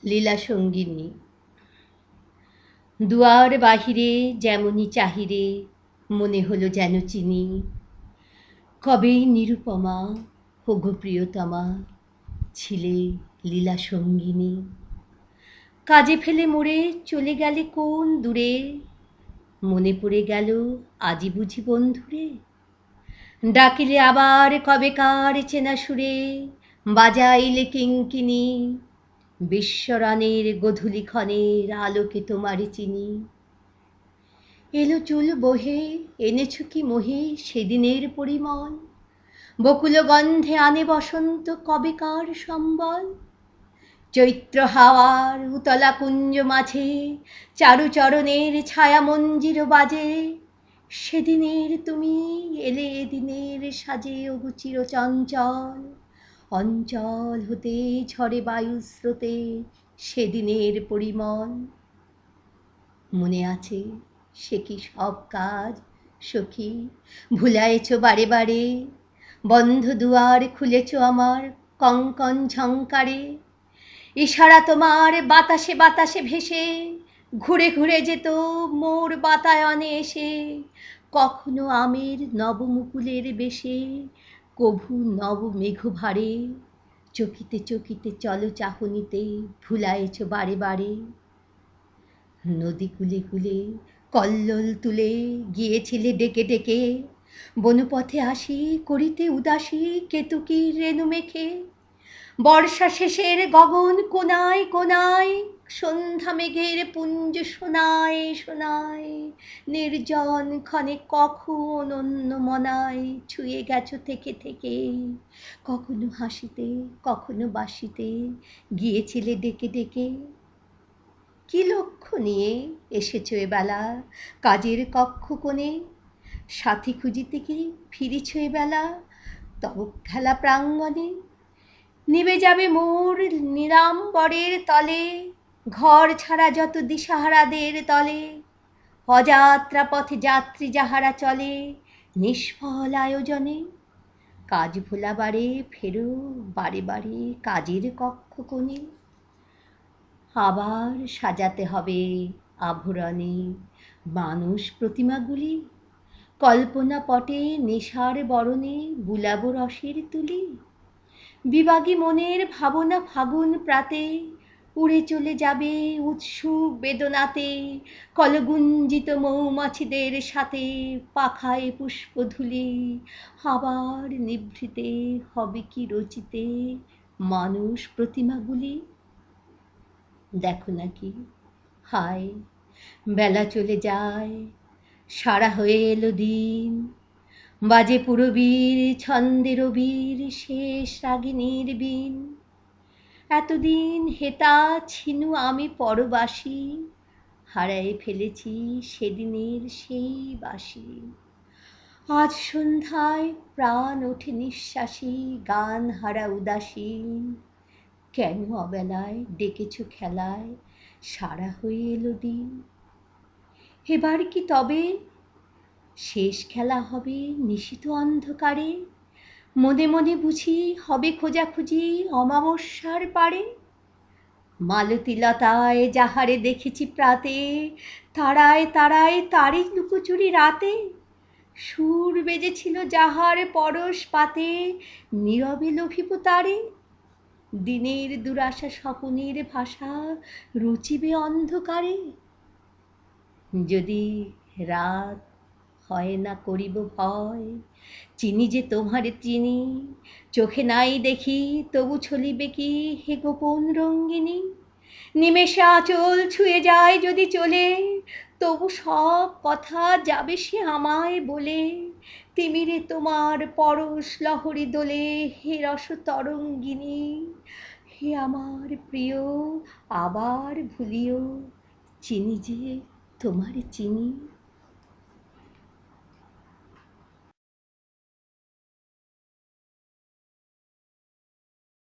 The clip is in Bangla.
লীলা সঙ্গিনী। দুয়ার বাহিরে যেমনি চাহিরে, মনে হলো যেন চিনি। কবেই নিরুপমা হোগো প্রিয়তমা, ছিলে লীলা সঙ্গিনী। কাজে ফেলে মোরে চলে গেলে কোন দূরে, মনে পড়ে গেল আজি বুঝি বন্ধুরে। ডাকিলে আবার কবেকার চেনা সুরে, বাজাইলে কিঙ্কিনি। বিশ্বরানের গোধূলি ক্ষণের আলোকে তোমারে চিনি। এলো চুল বহে, এনেছ কি মোহে সেদিনের পরিমল। বকুল গন্ধে আনে বসন্ত কবেকার সম্বল। চৈত্র হাওয়ার উতলা কুঞ্জ মাঝে, চারুচরণের ছায়া মঞ্জির বাজে। সেদিনের তুমি এলে এদিনের সাজে, ওগো চিরচঞ্চল। অঞ্চল হতে ঝরে বায়ু স্রোতে সেদিনের পরিমল। মনে আছে সে কি সব কাজ সখী, ভুলায়েছ বারে বারে। বন্ধ দুয়ার খুলেছ আমার কঙ্কন ঝংকারে। ইশারা তোমার বাতাসে বাতাসে ভেসে, ঘুরে ঘুরে যেত মোর বাতায়নে এসে। কখনো আমের নবমুকুলের বেশে, কভু নব মেঘভারে। চকিতে চকিতে চলো চাহনিতে, ভুলায়েছ বারে বারে। নদী কূলে কূলে কল্লোল তুলে গিয়েছিলে ডেকে ডেকে, বনপথে আসি করিতে উদাসী কেতকীর রেণু মেখে। বর্ষা শেষের গগন কোনায় কোনায়, সন্ধ্যা মেঘের পুঞ্জ শোনায় শোনায়। নির্জন ক্ষণে কখন অন্য মনায় ছুঁয়ে গেছো থেকে থেকে। কখনো হাসিতে কখনো বাসিতে গিয়েছিলে ডেকে ডেকে। কি লক্ষ্য নিয়ে এসেছো এবেলা কাজের কক্ষ কোণে, সাথী খুঁজিতে কি ফিরিছ এবেলা তব খেলা প্রাঙ্গণে। নিবে যাবে মোর নীলাম্বরের তলে, ঘর ছাড়া যত দিশাহারাদের তলে। অযাত্রা পথে যাত্রী যাহারা চলে, নিষ্ফল আয়োজনে। কাজ ভোলাবারে ফেরো বারে বারে কাজের কক্ষ কোণে। আবার সাজাতে হবে আভরণে মানুষ প্রতিমাগুলি, কল্পনা পটে নেশার বরণে বুলাবো রসের তুলি। বিবাগী মনের ভাবনা ফাগুন প্রাতে, উড়ে চলে যাবে উৎসুক বেদনাতে। কলগুঞ্জিত মৌমাছিদের সাথে পাখায় পুষ্পধূলি, আবার নিভৃতে হবে কি রচিতে মানুষ প্রতিমাগুলি। দেখো নাকি হায় বেলা চলে যায়, সারা হয়ে এলো দিন। বাজে পুরবীর ছন্দের বীর শেষ রাগিনীর বীণ। এতদিন হেতা ছিনু আমি পরবাসী, হারায়ে ফেলেছি সেদিনের সেই বাসি। আজ সন্ধ্যায় প্রাণ ওঠে নিঃশ্বাসী, গান হারা উদাসীন। কেন অবেলায় ডেকেছ খেলায়, সারা হয়ে এলো দিন। এবার কি তবে শেষ খেলা হবে নিশীথ অন্ধকারে, মনে মনে বুঝি হবে খোঁজাখুঁজি অমাবস্যার পারে। মালতী লতায় যাহারে দেখেছি প্রাতে, তারায় তারায় তারই লুকোচুরি রাতে। সুর বেজেছিল যাহার পরশ পাতে, নীরবে লোভিব তারে। দিনের দুরাশা স্বপনের ভাষা রুচিবে অন্ধকারে। যদি রাত হয় না করিব ভয়, চিনি যে তোমারে চিনি। চোখে নাই দেখি তবু চলিবে কি হে গোপন রঙ্গিনী। নিমেষে আঁচল ছুঁয়ে যায় যদি চলে, তবু সব কথা যাবে সে আমায় বলে। তিমিরে তোমার পরশ লহরী দোলে হে রস তরঙ্গিনী। হে আমার প্রিয় আবার ভুলিও, চিনি যে তোমারে চিনি।